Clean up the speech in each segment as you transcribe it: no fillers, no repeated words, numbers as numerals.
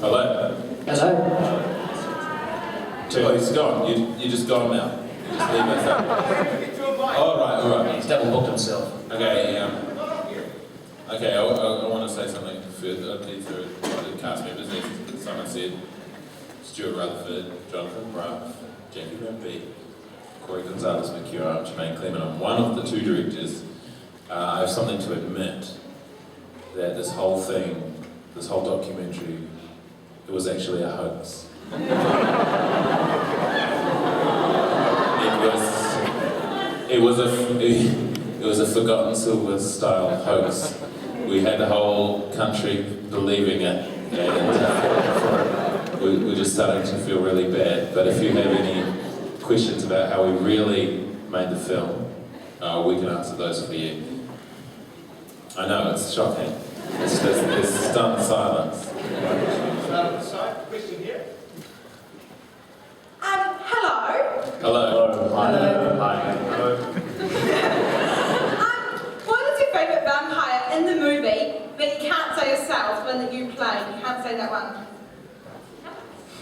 Hello. Hello. Oh, he's gone. You're just gone now. You just leave us up. All right. He's double booked himself. Okay, I want to say something further to the cast members. As someone said, Stuart Rutherford, Jonathan Bruff, Jackie Ramby, Corey Gonzalez-Macuer, I'm Jermaine Clement. I'm one of the two directors. I have something to admit that this whole documentary, it was actually a hoax. It was a Forgotten Silver style hoax. We had the whole country believing it, and we're just starting to feel really bad. But if you have any questions about how we really made the film, we can answer those for you. I know, it's shocking. It's just this stunned silence. Question here. Hello. Hello. Hi. What is your favourite vampire in the movie, but you can't say yourself, one that you play? You can't say that one.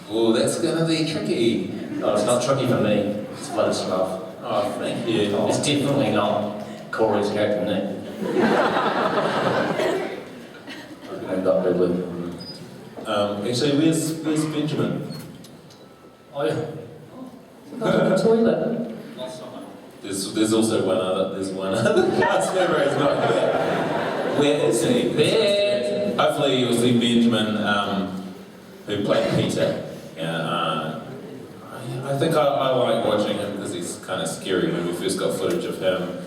Oh, that's gonna be tricky. Oh, it's not tricky for me. It's Vladislav. Oh, thank you. It's definitely not Corey's character name. Named up Ridley. Actually, where's Benjamin? Oh yeah. Not in the toilet. There's also one other. There's one other cast member who's not here. Where is he? Ben. Hopefully, you'll see Benjamin, who played Peter. I think I like watching him because he's kind of scary. When we first got footage of him,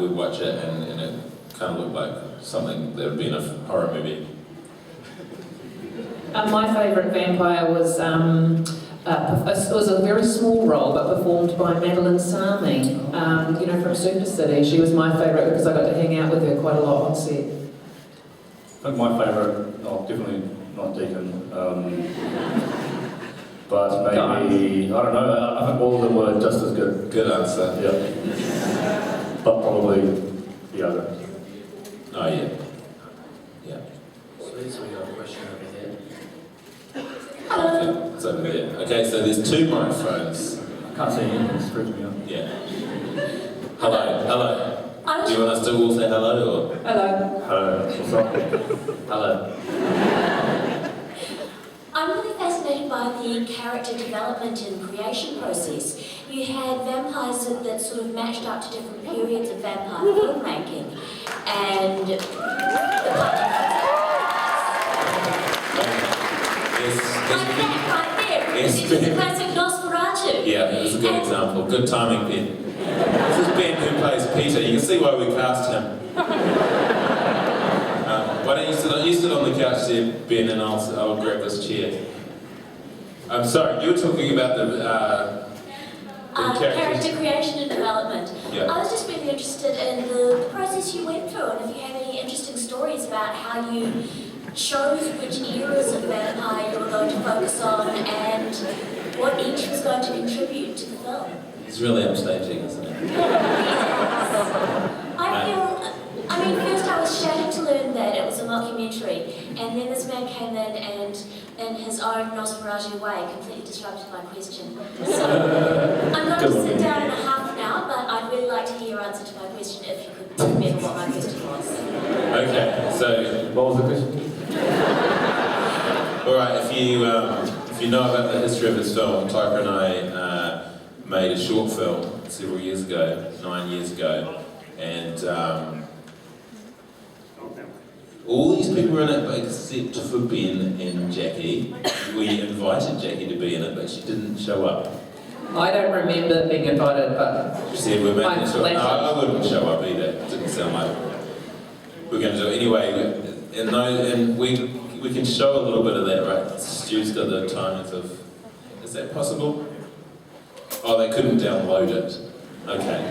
we'd watch it and it kind of looked like something that would be in a horror movie. My favourite vampire was it was a very small role, but performed by Madeline Sami, from Super City. She was my favourite because I got to hang out with her quite a lot on set. I think my favourite, definitely not Deacon, but maybe, I don't know, I think all of them were just as good. Good answer. Yeah. But probably the other. Oh yeah. Yeah. Please, we got a question over here. Okay, it's over there. Okay, so there's two microphones. I can't see anything, it's freaking me out. Yeah. Hello. Do you want us to all say hello or? Hello. Hello, what's up? Hello. I'm really fascinated by the character development and creation process. You had vampires that sort of matched up to different periods of vampire filmmaking, and right there, Yes, this is the classic Nosferatu. Yeah, it was a good example. Good timing, Ben. This is Ben who plays Peter. You can see why we cast him. Why don't you sit on the couch there, Ben, and I'll grab this chair. I'm sorry, you were talking about the character creation and development. Yeah. I was just really interested in the process you went through, and if you have any interesting stories about how you chose which eras of vampire you were going to focus on and what each was going to contribute to the film. It's really upstaging, isn't it? First I was shattered to learn that it was a mockumentary, and then this man came in and, in his own Nosferatu way, completely disrupted my question. So, I'm going to sit down in a half an hour, but I'd really like to hear your answer to my question if you could remember what my question was. Okay, so What was the question? all right, if you know about the history of this film, Tyker and I made a short film several years ago, 9 years ago, and all these people were in it except for Ben and Jackie. We invited Jackie to be in it, but she didn't show up. I don't remember being invited, but She said we're making I'm a short. No, flattered. I wouldn't show up either. It didn't sound like we're going to do it anyway. And we can show a little bit of that, right? Stu's got the timings of. Is that possible? Oh, they couldn't download it. Okay.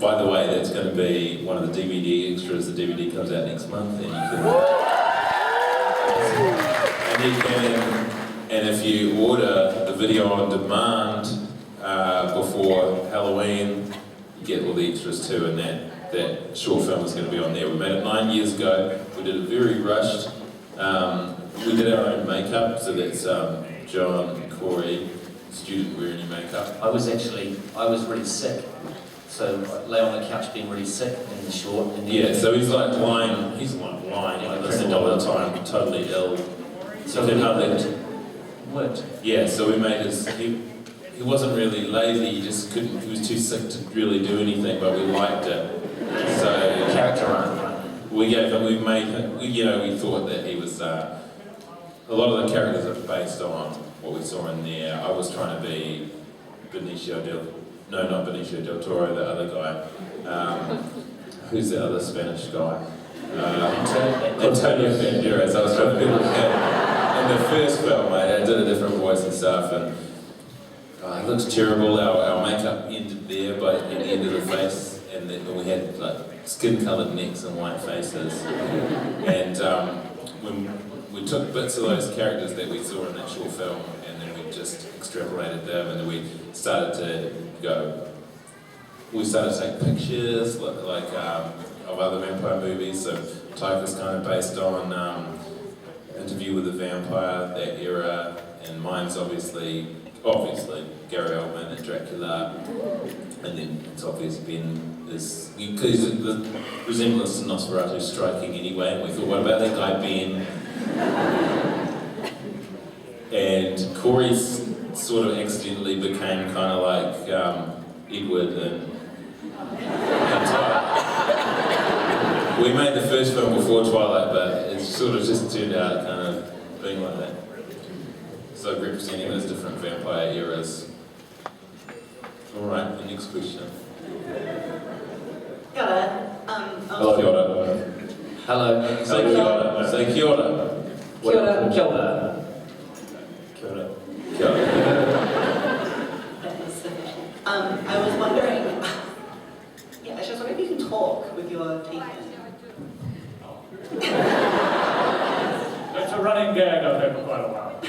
By the way, that's going to be one of the DVD extras. The DVD comes out next month, and you can. And if you order the video on demand before Halloween, you get all the extras too. And that short film is going to be on there. We made it 9 years ago. We did it very rushed. we did our own makeup, so that's John, Corey, student wearing your makeup. I was really sick. So I lay on the couch being really sick in the short. And Yeah, so he's like lying like this all the time, totally ill. So he it hardly worked. Yeah, so we made he wasn't really lazy, he just couldn't, he was too sick to really do anything, but we liked it. So Character arc. we gave him, we made him, we thought that he was, a lot of the characters are based on what we saw in there. I was trying to be not Benicio del Toro, the other guy. Who's the other Spanish guy? Antonio Banderas. I was trying to be like him. In the first film, I did a different voice and stuff, and it looks terrible. Our makeup ended there, but at the end of the face, and then we had like skin-coloured necks and white faces. And when we took bits of those characters that we saw in that short film, and then we just extrapolated them, and then we started to take pictures of other vampire movies. So Taika's kind of based on Interview with the Vampire, that era, and mine's obviously Gary Oldman and Dracula, and then it's obvious Ben is, because the resemblance to Nosferatu is striking anyway, and we thought, what about that guy Ben? And Corey sort of accidentally became kind of like Edward and Twilight. We made the first film before Twilight, but it sort of just turned out kind of being like that. So representing those different vampire eras. Alright, the next question. Kia ora. Kia ora. Hello. Say kia ora. Say kia ora. Kia ora. Kia ora. Kia ora. Kia ora. I was wondering, I was just wondering if you can talk with your teeth in. It's a running gag I've had for quite a while.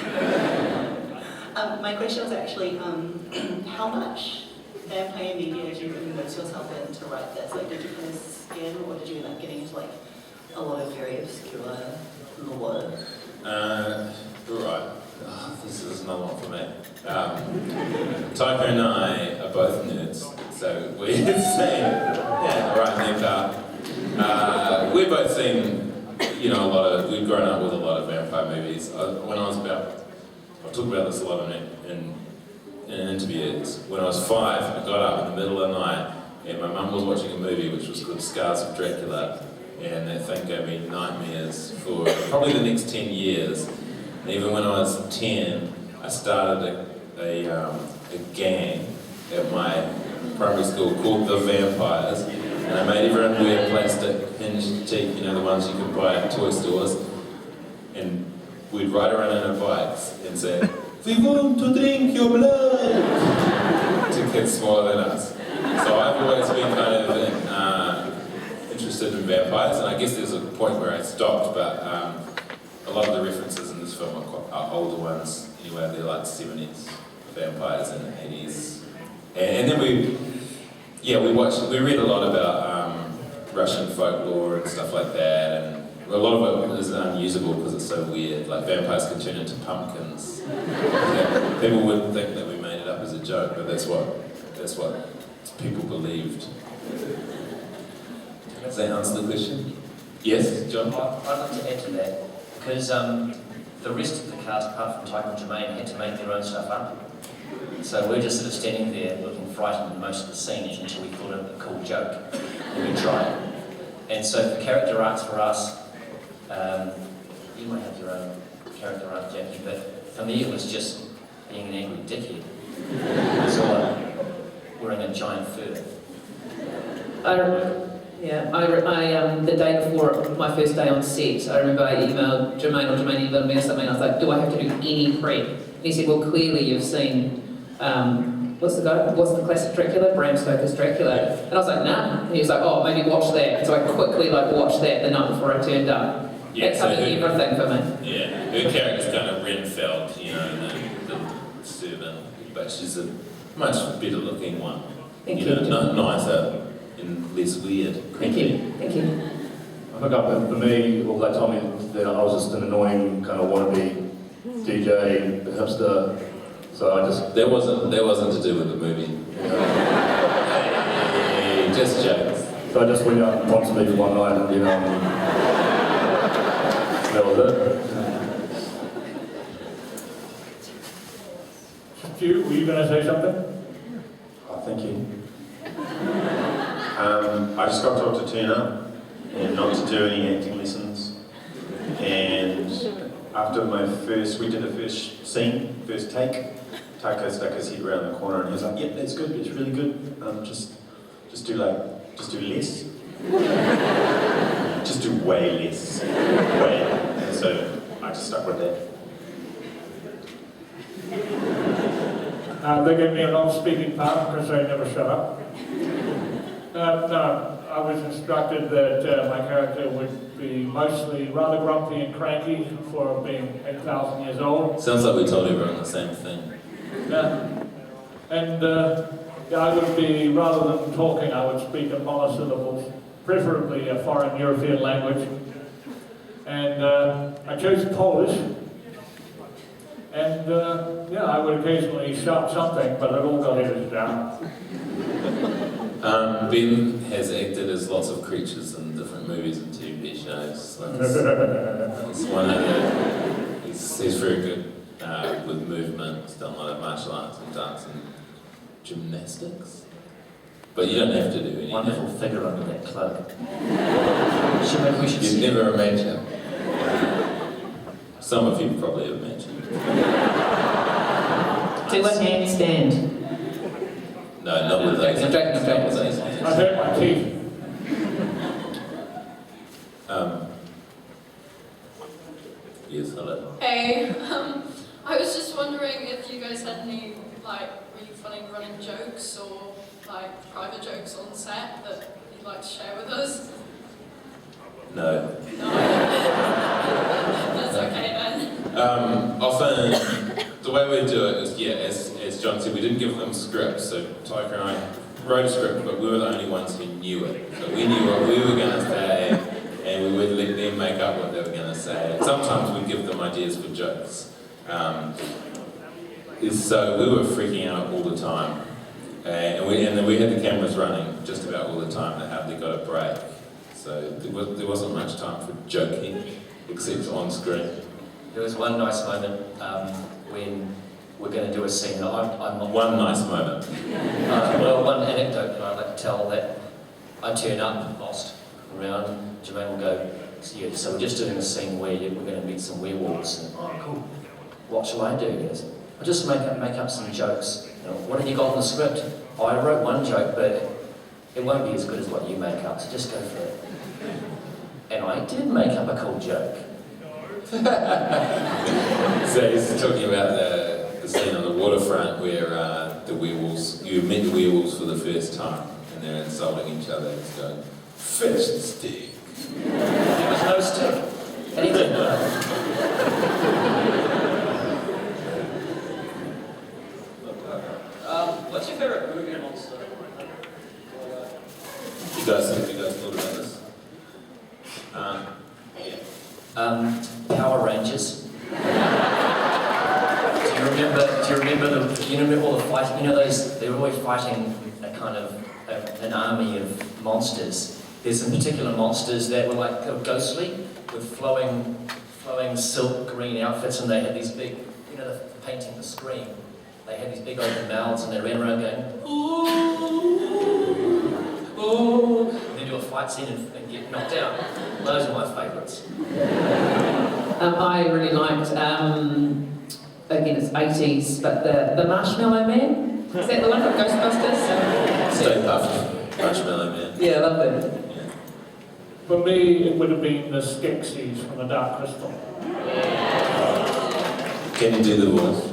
My question was actually, how much vampire media did you immerse yourself in to write this? Like, did you kind of skim, or did you end up getting into like a lot of very obscure lore? Right. Oh, this is another one for me. Taika and I are both nerds, so we've seen, right in their car. We've both seen, we've grown up with a lot of vampire movies. I've talked about this a lot in interviews. When I was 5, I got up in the middle of the night, and my mum was watching a movie which was called Scars of Dracula, and that thing gave me nightmares for probably the next 10 years. And even when I was 10, I started a gang at my primary school called The Vampires, and I made everyone wear plastic hinged teeth, the ones you can buy at toy stores, and we'd ride around on our bikes and say, "We want to drink your blood," to kids smaller than us. So I've always been kind of interested in vampires, and I guess there's a point where I stopped, but a lot of the references in this film are older ones. Anyway, they're like 70s vampires and 80s. And then we read a lot about Russian folklore and stuff like that, and a lot of it is unusable because it's so weird. Like vampires can turn into pumpkins. People would think that we made it up as a joke, but that's what people believed. Does that answer the question? Yes, John? I'd like to add to that, because the rest of the cast, apart from Taika and Jermaine, had to make their own stuff up. So we're just sort of standing there looking frightened in most of the scenes until we thought of a cool joke, and we tried it. And so for character arcs for us, you might have your own character arc, Jackie, but for me it was just being an angry dickhead. So wearing a giant fur. The day before my first day on set, I remember I emailed Jermaine, or Jermaine emailed me or something, and I was like, do I have to do any prep? And he said, well, clearly you've seen, what's the classic Dracula? Bram Stoker's Dracula. And I was like, nah. And he was like, oh, maybe watch that. So I quickly watched that the night before I turned up. Yeah, that covered everything for me. Yeah, her character's kind of Renfeld, the servant, but she's a much better looking one. Thank you. Nicer and less weird. Thank you. think for me, all they told me that I was just an annoying kind of wannabe DJ, hipster. So I just... That wasn't to do with the movie. Hey, just jokes. So I just went out and pumped speed for one night and then that was it. Stu, were you going to say something? Oh, thank you. I just got told to turn up and not to do any acting lessons. And after we did the first scene, first take, Taco stuck his head around the corner and he was like, "Yep, that's good, it's really good. Just do less. Just do way less. Way." And so I just stuck with that. They gave me a non-speaking part because I never shut up. No, I was instructed that my character would be mostly rather grumpy and cranky for being 8,000 years old. Sounds like we told everyone the same thing. Yeah. And I would be, rather than talking, I would speak in monosyllables, preferably a foreign European language. And I chose Polish. And I would occasionally shout something, but it all got edited out. Ben has acted as lots of creatures in different movies and TV shows. Like it's one of the, he's very good with movement. He's done a lot of martial arts and dance and gymnastics. But you don't have to do anything. Wonderful figure under that cloak. We should You'd see never imagine. Some of you probably have imagined. Do a handstand. No, not with those. No joking. I hurt my teeth. Yes, hello. Hey, I was just wondering if you guys had any really funny running jokes or private jokes on set that you'd like to share with us. No. No. That's okay then. Often, the way we do it is, as John said, we didn't give them scripts, so Taika and I wrote a script, but we were the only ones who knew it. So we knew what we were going to say, and we would let them make up what they were going to say. Sometimes we'd give them ideas for jokes. So we were freaking out all the time. And then we had the cameras running just about all the time. They hardly got a break. So there wasn't much time for joking, except on screen. There was one nice moment when we're going to do a scene. I'm not One nice moment. one anecdote that I'd like to tell that I turn up lost around. Jermaine will go, "Yeah, so we're just doing a scene where we're going to meet some werewolves." And, "Oh, cool. What shall I do?" He goes, "I'll just make up some jokes. What have you got in the script?" "Oh, I wrote one joke, but it won't be as good as what you make up, so just go for it." And I did make up a cool joke. So he's talking about the scene on the waterfront where you meet the werewolves for the first time and they're insulting each other. It's going, "Fish and stick." There was no stick. Anything. What's your favourite movie monster? You guys thought about this? Power Rangers. Do you remember all the fighting? They were always fighting a kind of an army of monsters. There's some particular monsters that were ghostly, with flowing silk green outfits, and they had these big, the painting the screen. They had these big open mouths, and they ran around going, "Ooh, ooh," and then do a fight scene and get knocked out. Those are my favourites. I really liked, again it's 80s, but the Marshmallow Man. Is that the one from Ghostbusters? Stay Puft, Marshmallow Man. Yeah, I love them. For me, it would have been the Skeksis from The Dark Crystal. Can you do the voice?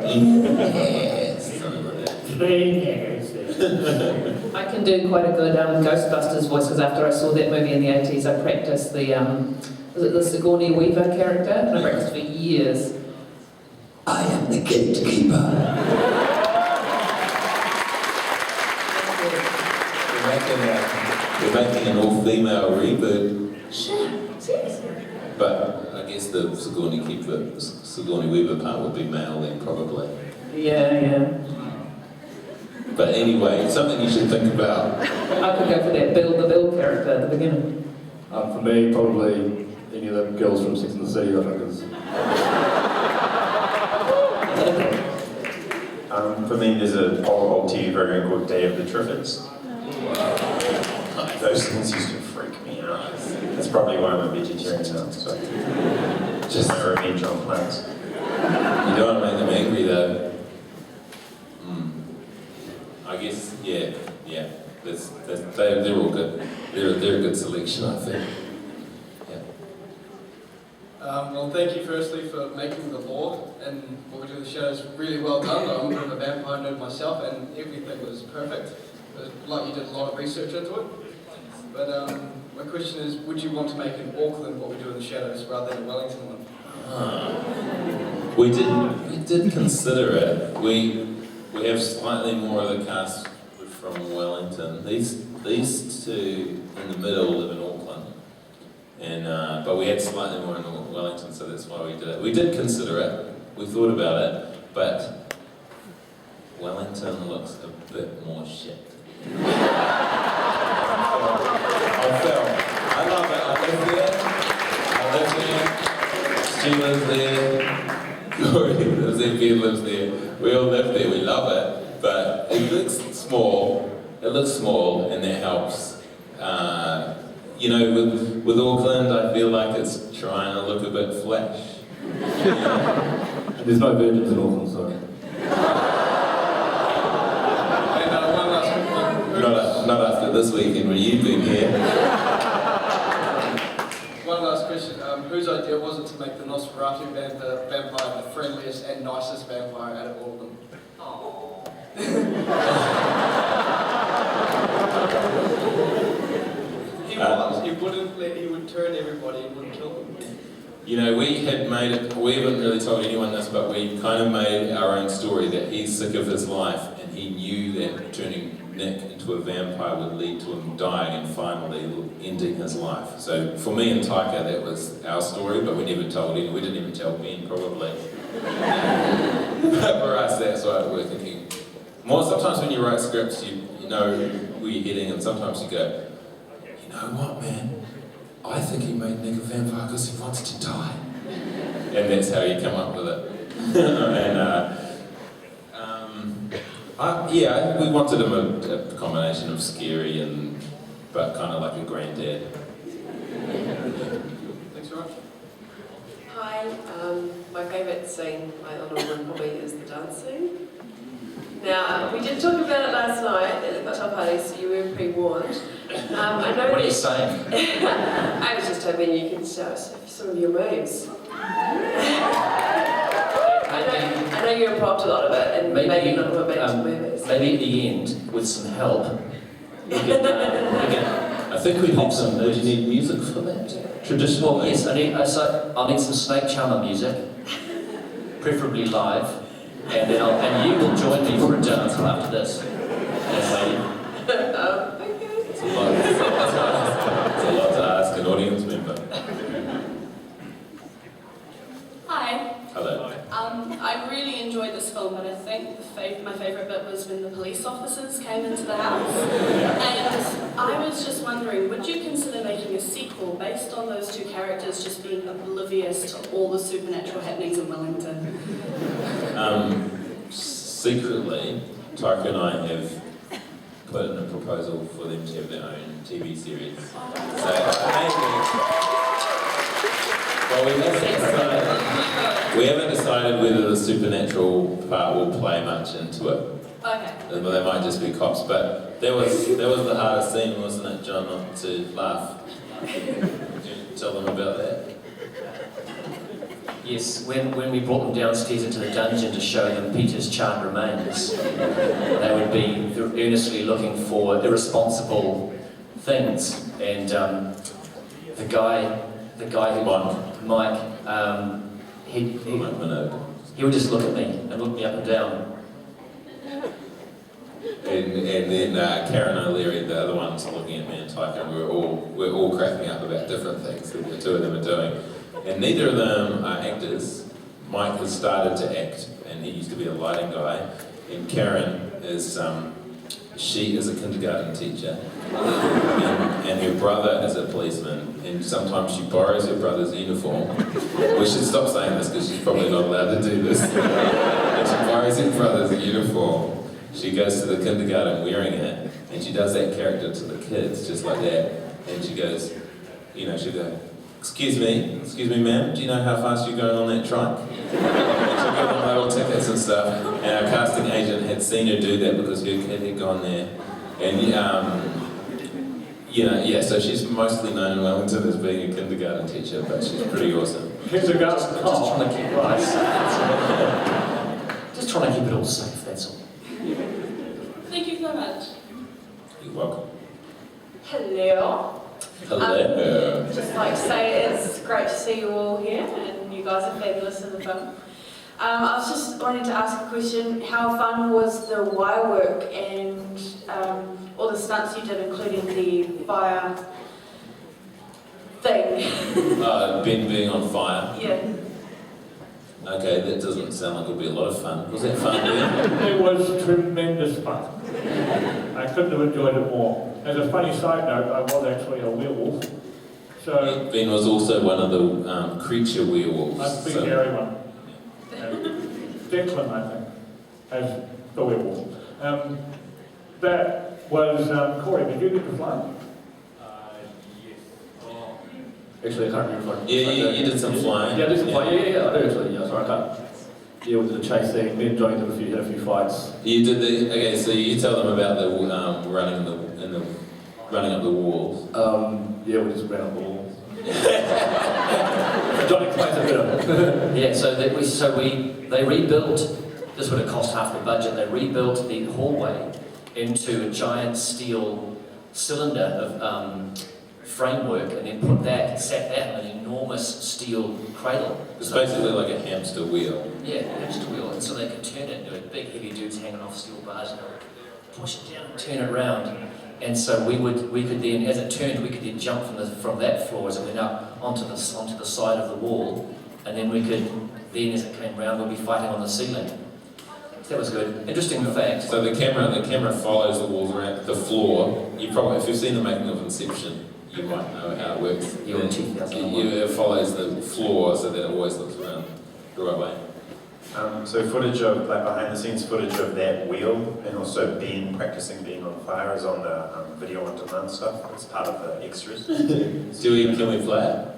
Yes, something like that. I can do quite a good Ghostbusters voice because after I saw that movie in the 80s, I practiced was it the Sigourney Weaver character? And I practiced for years. I am the gatekeeper. we're making an all-female reboot. Shit, seriously? But I guess the Sigourney Weaver part would be male then, probably. Yeah. But anyway, something you should think about. I could go for that the Bill character at the beginning. For me, probably any of the girls from Sex and the City, I think is. For me, there's an old TV program called Day of the Triffids. Those things used to freak me out. That's probably why I'm a vegetarian now. So just my revenge on plants. You don't want to make them angry though. I guess, yeah. They're all good. They're a good selection, I think. Yeah. Well, thank you firstly for making the lore and what we do in the shadows really well done. I'm a bit of a vampire nerd myself, and everything was perfect. It was like you did a lot of research into it. But my question is, would you want to make in Auckland what we do in the shadows rather than a Wellington one? We did consider it. We have slightly more of the cast from Wellington. These two in the middle live in Auckland, and but we had slightly more in Wellington, so that's why we did it. We did consider it. We thought about it, but Wellington looks a bit more shit. I love it. I live there. Stu lives there. Corey lives there. Ben lives there. We all live there. We love it. But it looks small. And that helps. You know, with Auckland, I feel like it's trying to look a bit flash. There's no virgins in Auckland, sorry. One last Not after this weekend when you've been here. One last question. Whose idea was it to make the Nosferatu vampire the friendliest and nicest vampire out of all of them? He was. He would turn everybody and wouldn't kill them. You know, we haven't really told anyone this, but we kind of made our own story that he's sick of his life and he knew that turning Nick into a vampire would lead to him dying and finally ending his life. So for me and Taika, that was our story, but we never told anyone. We didn't even tell Ben, probably. But for us, that's why we're thinking. More sometimes when you write scripts, you know where you're heading, and sometimes you go, you know what, man? I think he made Nick a vampire because he wants to die. And that's how you come up with it. And we wanted him a combination of scary but kind of like a granddad. Thanks very much. Hi, my favourite scene, my honourable one probably is the dance scene. Now, we did talk about it last night at the cocktail party, so you were pre-warned. I know What are you saying? I was just hoping you could show us some of your moves. I know you improv a lot of it, and maybe not what makes movies. Maybe at the end, with some help, we can I think we need some. Do you need music for that? traditional. Yes, I'll need some Snake Charmer music, preferably live, and then and you will join me for a dance after this. It's a lot to ask an audience member. Hi. Hello. I really enjoyed this film, but I think my favourite bit was when the police officers came into the house. And I was just wondering, would you consider making a sequel based on those two characters just being oblivious to all the supernatural happenings in Wellington? Secretly, Taika and I have put in a proposal for them to have their own TV series. So we haven't decided whether the supernatural part will play much into it. Okay. They might just be cops, but that was the hardest scene, wasn't it, John, not to laugh? Did you tell them about that? Yes, when we brought them downstairs into the dungeon to show them Peter's charred remains, they would be earnestly looking for irresponsible things, and the guy who Mike, he would just look at me and look me up and down. And then Karen O'Leary, the other one, we're all cracking up about different things that the two of them are doing. And neither of them are actors. Mike has started to act, and he used to be a lighting guy. And Karen is, she is a kindergarten teacher, and her brother is a policeman, and sometimes she borrows her brother's uniform. We should stop saying this because she's probably not allowed to do this. And she borrows her brother's uniform. She goes to the kindergarten wearing it, and she does that character to the kids, just like that. And she goes, you know, she'll go, excuse me ma'am, do you know how fast you're going on that trike? And she'll give them little tickets and stuff. And our casting agent had seen her do that because her kid had gone there. And you know, yeah, so she's mostly known in Wellington as being a kindergarten teacher, but she's pretty awesome. Kindergarten Just trying to keep it nice. Just trying to keep it all safe, that's all. Thank you so much. You're welcome. Hello. Hello. Just like to say it's great to see you all here, and you guys are fabulous in the film. I was just wanting to ask a question. How fun was the wire work and all the stunts you did, including the fire thing? Ben being on fire. Yeah. Okay, that doesn't sound like it'll be a lot of fun. Was that fun, Ben? It was tremendous fun. I couldn't have enjoyed it more. As a funny side note, I was actually a werewolf. So Ben was also one of the creature werewolves. I'm the big hairy one. Declan, I think, as the werewolf. That was, Corey, did you get to fly? Actually, I can't remember. Yeah, you did some flying. Yeah, I did some flying. Yeah, I do actually. Yeah, sorry, I can't. Yeah, we did a chase thing. Me and Johnny had a few fights. You did the okay. So you tell them about the running up the walls. Yeah, we just ran up the walls. Johnny explains it better. Yeah, so they rebuilt, this would have cost half the budget, they rebuilt the hallway into a giant steel cylinder of framework, and then sat that in an enormous steel cradle. It's basically like a hamster wheel. Yeah, hamster wheel, and so they could turn it into big heavy dudes hanging off steel bars, and they would push it down and turn it around. And so we could then, as it turned, we could then jump from that floor as it went up onto the side of the wall, and then as it came round, we'd be fighting on the ceiling. So that was good. Interesting fact. So the camera follows the walls around the floor. If you've seen the making of Inception, you might know how it works. You're in 2001. It follows the floor so that it always looks around the right way. So footage of, like behind the scenes footage of that wheel, and also Ben practicing being on fire is on the video on demand stuff. It's part of the extras. Can we play it?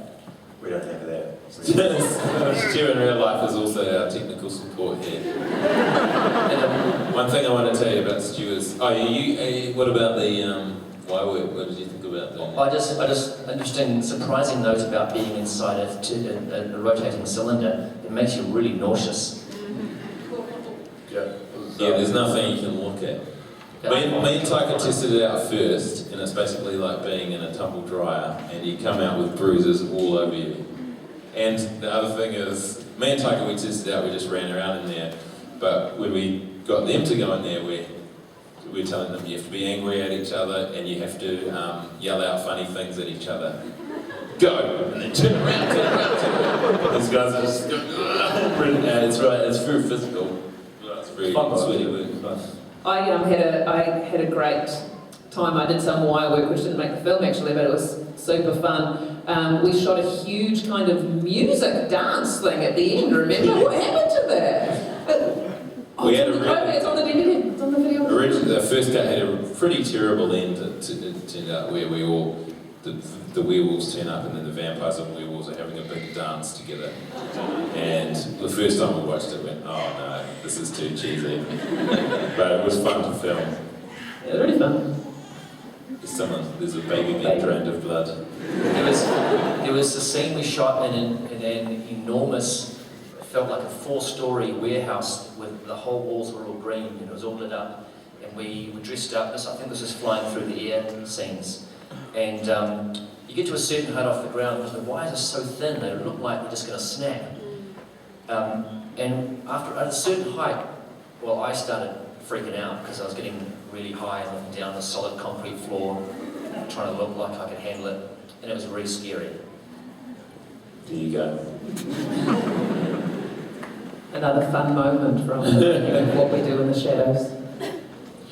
We don't have that. Stu in real life is also our technical support here. And one thing I want to tell you about Stu is, what about the wire work? What did you think about that? I just interesting, surprising note about being inside a rotating cylinder. It makes you really nauseous. Yeah, there's nothing you can look at. Me and Taika tested it out first, and it's basically like being in a tumble dryer, and you come out with bruises all over you. And the other thing is, me and Taika, we tested it out, we just ran around in there, but when we got them to go in there, we're telling them you have to be angry at each other, and you have to yell out funny things at each other. Go! And then turn around. These guys are just going, it's right, it's very physical. It's very sweaty work. I had a great time. I did some wire work, which didn't make the film actually, but it was super fun. We shot a huge kind of music dance thing at the end. Remember what happened to that? It's on the DVD. It's on the video. Originally, the first cut had a pretty terrible end. It turned out where we all, the werewolves turn up, and then the vampires and werewolves are having a big dance together. And the first time we watched it, we went, oh no, this is too cheesy. But it was fun to film. Yeah, really fun. There's a baby being drained of blood. There was a scene we shot in an enormous, it felt like a 4-story warehouse with the whole walls were all green and it was all lit up. And we were dressed up. I think this is flying through the air scenes. And you get to a certain height off the ground because the wires are so thin, they look like they're just going to snap. And at a certain height, I started freaking out because I was getting really high and looking down the solid concrete floor. trying to look like I could handle it, and it was really scary. There you go. Another fun moment from what we do in the shadows.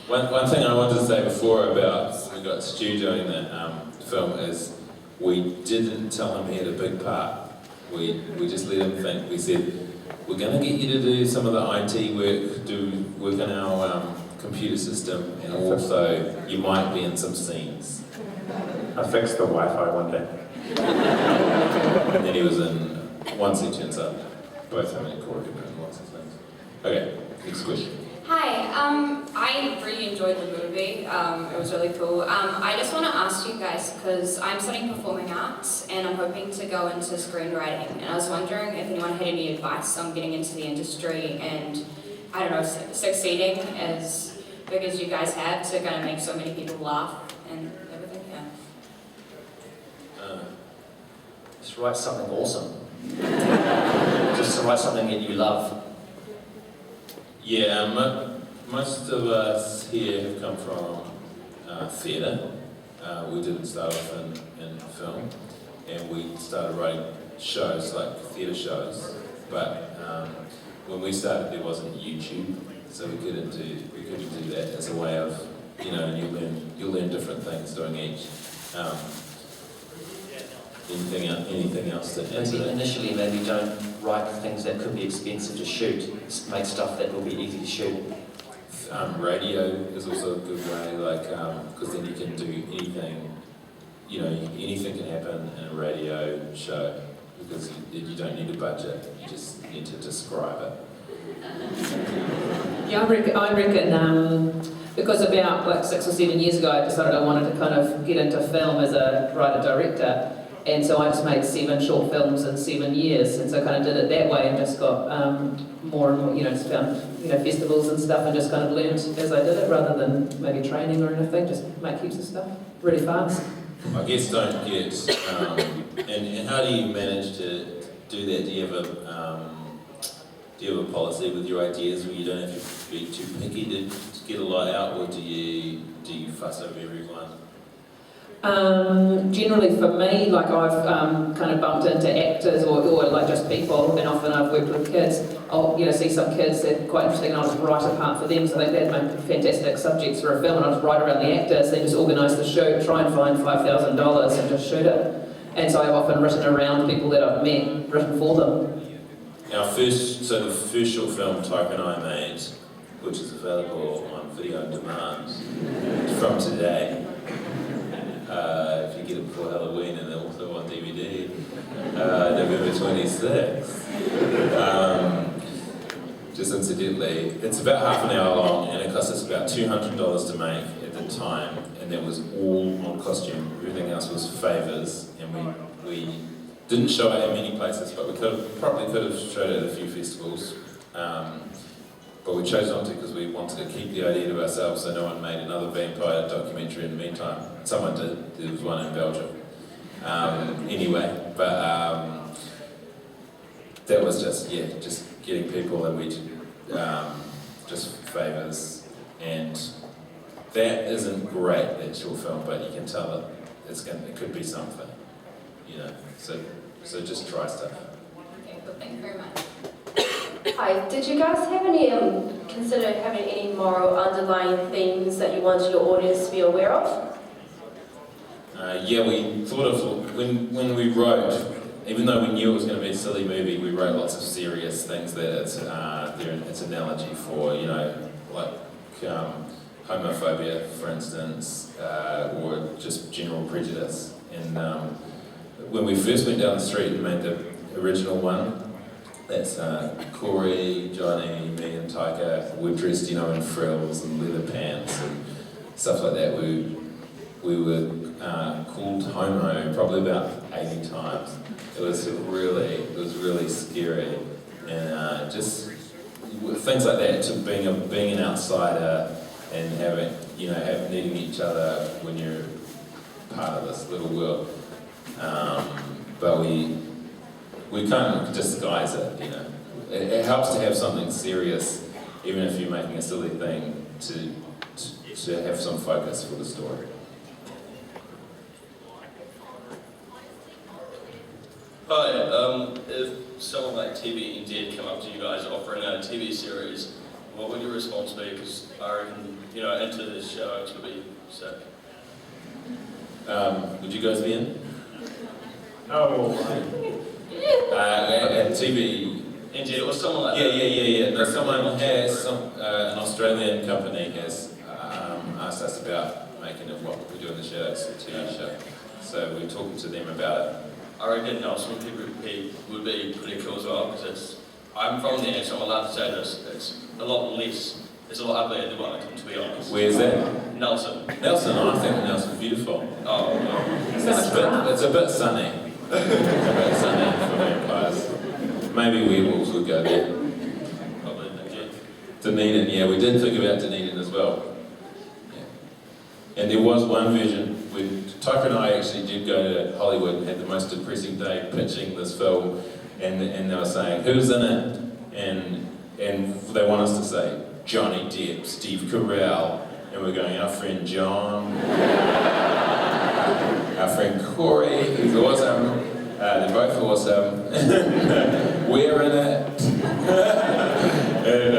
One thing I wanted to say before about we got Stu doing that film is we didn't tell him he had a big part. We just let him think. We said, we're going to get you to do some of the IT work, do work on our computer system, and also you might be in some scenes. I fixed the Wi-Fi one day. And then he was in one sequence up. Both him and Corey were in lots of things. Okay, next question. Hi, I really enjoyed the movie. It was really cool. I just want to ask you guys, because I'm studying performing arts and I'm hoping to go into screenwriting. And I was wondering if anyone had any advice on getting into the industry and, I don't know, succeeding as big as you guys have to kind of make so many people laugh and everything. Yeah. Just write something awesome. Just to write something that you love. Yeah, most of us here have come from theatre. We didn't start off in film, and we started writing shows, like theatre shows. But when we started, there wasn't YouTube, so we couldn't do that as a way of, and you'll learn different things doing each. Anything else to answer that? Initially, maybe don't write things that could be expensive to shoot. Make stuff that will be easy to shoot. Radio is also a good way, because then you can do anything. Anything can happen in a radio show because you don't need a budget. You just need to describe it. Yeah, I reckon because about 6 or 7 years ago, I decided I wanted to kind of get into film as a writer-director. And so I just made 7 short films in 7 years, and so I kind of did it that way and just got more and more, just found festivals and stuff and just kind of learned as I did it rather than maybe training or anything, just make heaps of stuff really fast. I guess don't get, and how do you manage to do that? Do you have a policy with your ideas where you don't have to be too picky to get a lot out, or do you fuss over everyone? Generally for me, I've kind of bumped into actors or just people, and often I've worked with kids. I'll see some kids that are quite interesting and I'll just write a part for them, so they make fantastic subjects for a film, and I'll just write around the actors, then just organise the shoot, try and find $5,000 and just shoot it. And so I've often written around people that I've met, written for them. The first short film Tyke and I made, which is available on video on demand from today. If you get it before Halloween, and then also on DVD, November 26th. Just incidentally, it's about half an hour long, and it cost us about $200 to make at the time, and that was all on costume. Everything else was favours, and we didn't show it at many places, but we probably could have showed it at a few festivals. But we chose not to because we wanted to keep the idea to ourselves, so no one made another vampire documentary in the meantime. Someone did. There was one in Belgium. Anyway, but that was just getting people, and we just favours, and that isn't great, that short film, but you can tell that it could be something, So just try stuff. Okay, well, thank you very much. Hi, did you guys have any, consider having any moral underlying themes that you wanted your audience to be aware of? Yeah, we thought of, when we wrote, even though we knew it was going to be a silly movie, we wrote lots of serious things that it's analogy for, homophobia, for instance, or just general prejudice. And when we first went down the street and made the original one, that's Corey, Johnny, me and Taika, we're dressed, in frills and leather pants and stuff like that. We were called homo probably about 80 times. It was really scary, and just things like that. To being an outsider and having needing each other when you're part of this little world. But we kind of disguise it, It helps to have something serious, even if you're making a silly thing, to have some focus for the story. Hi, if someone like TVNZ come up to you guys offering a TV series, what would your response be? Because I reckon, Into the Shadows would be sick. Would you guys be in? Oh, And TV. NZ or someone like Yeah, that. yeah. No, someone has, an Australian company has asked us about making of what we do in the shadows, a TV show. So we're talking to them about it. I reckon Nelson would be pretty cool as well, because I'm from there, so I'm allowed to say this. It's a lot less, it's a lot uglier than Wellington, to be honest. Where's that? Nelson. Nelson, I think Nelson's beautiful. Oh, well. It's a bit sunny. It's a bit sunny for vampires. Maybe werewolves would go there. Probably, yeah. Dunedin, yeah, we did think about Dunedin as well. Yeah. And there was one version where Tucker and I actually did go to Hollywood and had the most depressing day pitching this film, and they were saying, who's in it? And they want us to say, Johnny Depp, Steve Carell, and we're going, our friend John, our friend Corey, who's awesome, they're both awesome, we're in it. And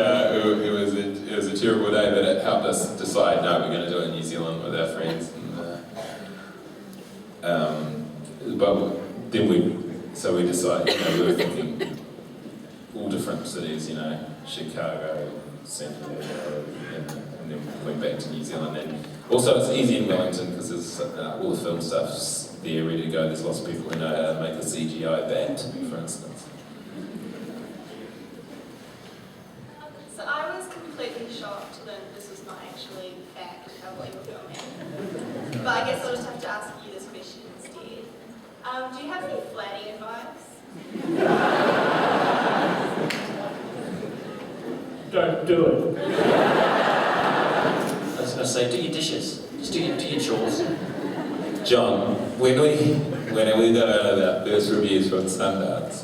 it was a terrible day, but it helped us decide, no, we're going to do it in New Zealand with our friends. But then we decided, we were thinking all different cities, Chicago, San Diego, and then we went back to New Zealand. And also it's easy in Wellington because there's all the film stuff's there ready to go. There's lots of people who know how to make a CGI bat, for instance. So I was completely shocked that this was not actually fact of what you were filming. But I guess I'll just have to ask you this question instead. Do you have any flatting advice? Don't do it. I was going to say, do your dishes. Just do your chores. John, when we got out of our first reviews from Sundance,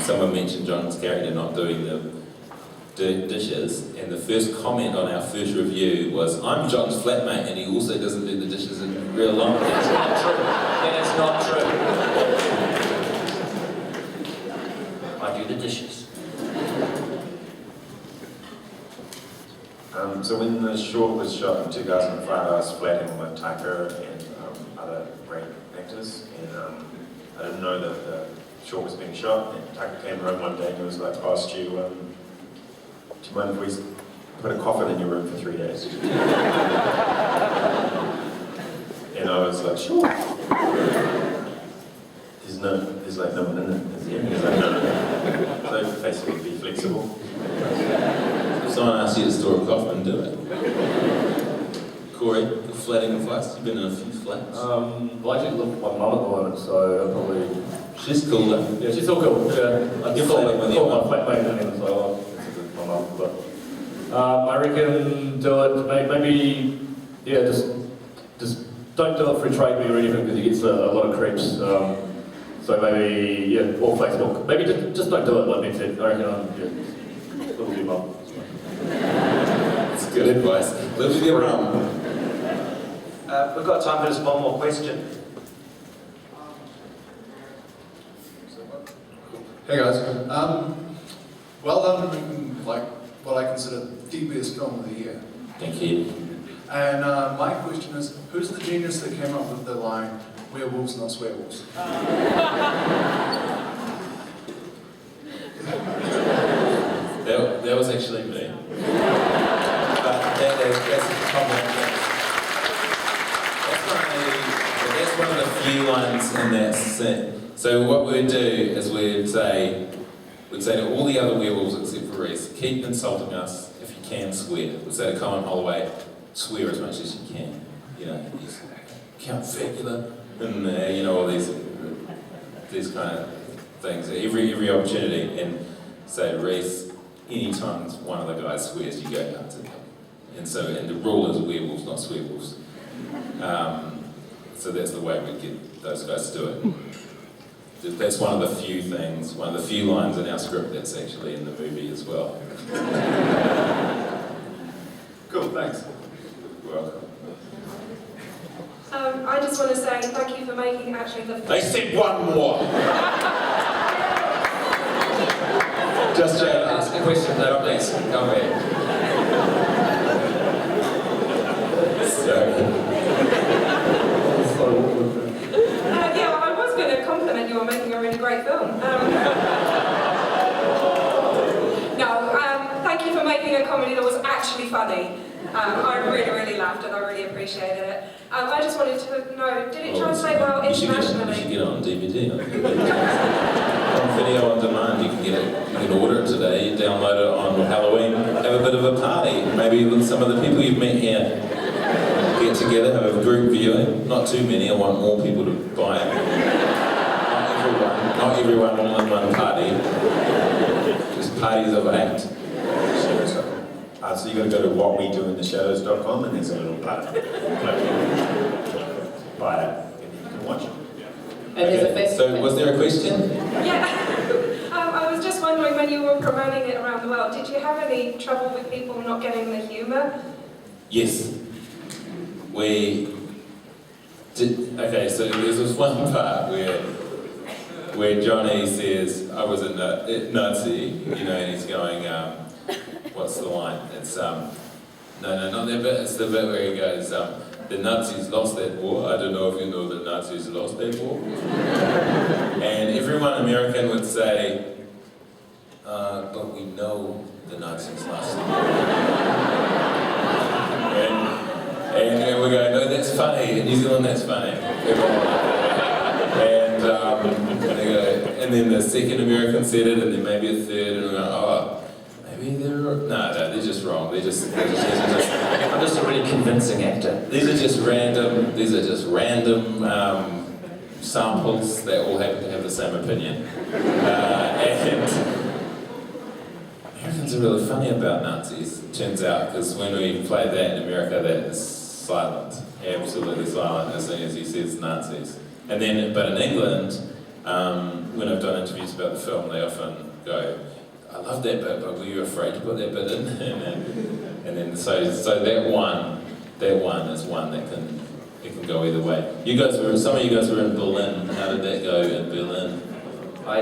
someone mentioned John's character not doing the dishes, and the first comment on our first review was, I'm John's flatmate and he also doesn't do the dishes in real life. That's not true. That is not true. I do the dishes. So when the short was shot in 2005, I was flatting with Tucker and other great actors, and I didn't know that the short was being shot, and Tucker came home one day and he was like, oh Stu, do you mind if we put a coffin in your room for 3 days? And I was like, sure. There's like no one in it, is there? He's like, no. So basically be flexible. If someone asks you to store a coffin, do it. Corey, the flatting advice, you've been in a few flats. Well, I actually live with my mum at the moment, so I probably... She's cool though. Yeah, she's all cool. Yeah, I You're call flatting with your my mum. flatmate in, so it's with my mum. But I reckon do it. Maybe yeah, just don't do it for trade me or anything because you get a lot of creeps. So maybe yeah, or Facebook. Maybe just don't do it. Like Nick said, I reckon live with your mum. That's good advice. Live with your mum. We've got time for just one more question. Hey guys, well done for making what I consider the best film of the year. Thank you. And my question is, who's the genius that came up with the line, werewolves not swearwolves? That was actually me. But that's a problem. That's one of the few lines in that scene. So what we'd do is we'd say to all the other werewolves except for Reese, keep insulting us. If you can, swear. We'd say to Colin Holloway, swear as much as you can. He's Count Facula, and all these kind of things. Every opportunity, and say to Reese, anytime one of the guys swears, you go down to them. And the rule is werewolves, not swearwolves. So that's the way we get those guys to do it. That's one of the few things, one of the few lines in our script that's actually in the movie as well. Cool, thanks. You're welcome. I just want to say thank you for making actually the... They said one more. Just ask a question, no, please. Go ahead. Sorry. Yeah, I was going to compliment you on making a really great film. Thank you for making a comedy that was actually funny. I really laughed and I really appreciated it. I just wanted to know, did it translate well internationally? You should get it on DVD. On video on demand, you can get it. You can order it today. You download it on Halloween. Have a bit of a party. Maybe with some of the people you've met here. Get together, have a group viewing. Not too many. I want more people to buy it. Not everyone all in one party. Just parties of 8. So you got to go to whatwedointheshadows.com and there's a little button. Buy it and you can watch it. And there's a festival. So was there a question? Yeah. I was just wondering, when you were promoting it around the world, did you have any trouble with people not getting the humour? Yes. We did. Okay, so there's this one part where Johnny says, I was a Nazi, you know, and he's going, what's the line? It's, no, not that bit, it's the bit where he goes, the Nazis lost that war. I don't know if you know the Nazis lost that war. And everyone American would say, but we know the Nazis lost the war. And we go, no, that's funny. In New Zealand, that's funny. And then the second American said it, and then maybe a third, and we go, oh, maybe no, they're just wrong. They're just I'm just a really convincing actor. These are just random samples that all happen to have the same opinion. And Americans are really funny about Nazis, it turns out, because when we play that in America, that is silent, absolutely silent as soon as he says Nazis. And then, but in England, when I've done interviews about the film, they often go, I love that bit, but were you afraid to put that bit in? and then so that one is one that can go either way. Some of you guys were in Berlin. How did that go in Berlin? I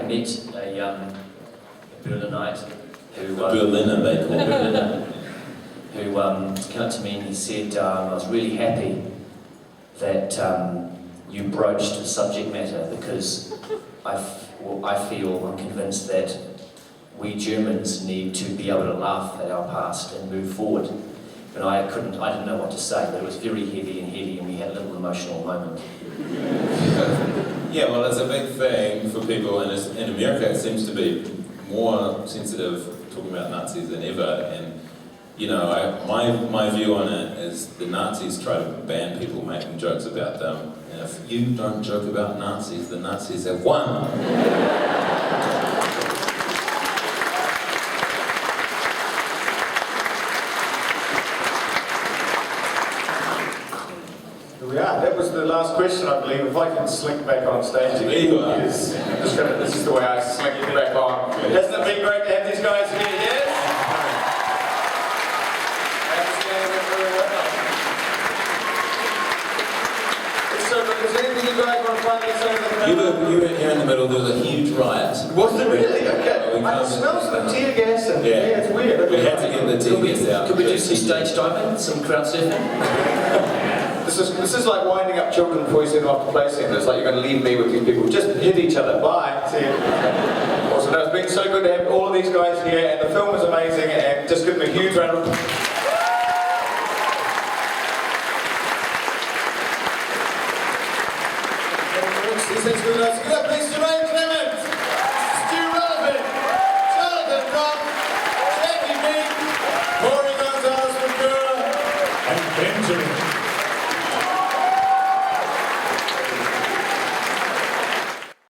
met a Berlinite who Berliner, they call Berliner, who came up to me and he said, I was really happy that you broached the subject matter, because I'm convinced that we Germans need to be able to laugh at our past and move forward. And I didn't know what to say, but it was very heavy, and we had a little emotional moment. Yeah, well, it's a big thing for people, and in America it seems to be more sensitive talking about Nazis than ever. And you know, my view on it is the Nazis try to ban people making jokes about them. And if you don't joke about Nazis, the Nazis have won. Here we are. That was the last question, I believe. If I can slink back on stage again. Yes. This is the way I slink it back on. Hasn't it been great to have these guys here? Yes? Is there anything you guys want to find out? You were here in the middle, there was a huge riot. Was there really? Okay. I can smell some tear gas and yeah, it's weird. We had to get the tear gas out. Could we do some stage diving, some crowd surfing? This is like winding up children before you send them off to play centres. Like you're going to leave me with these people. Just hit each other. Bye. See you. Awesome. It's been so good to have all of these guys here, and the film is amazing, and just give them a huge round of applause.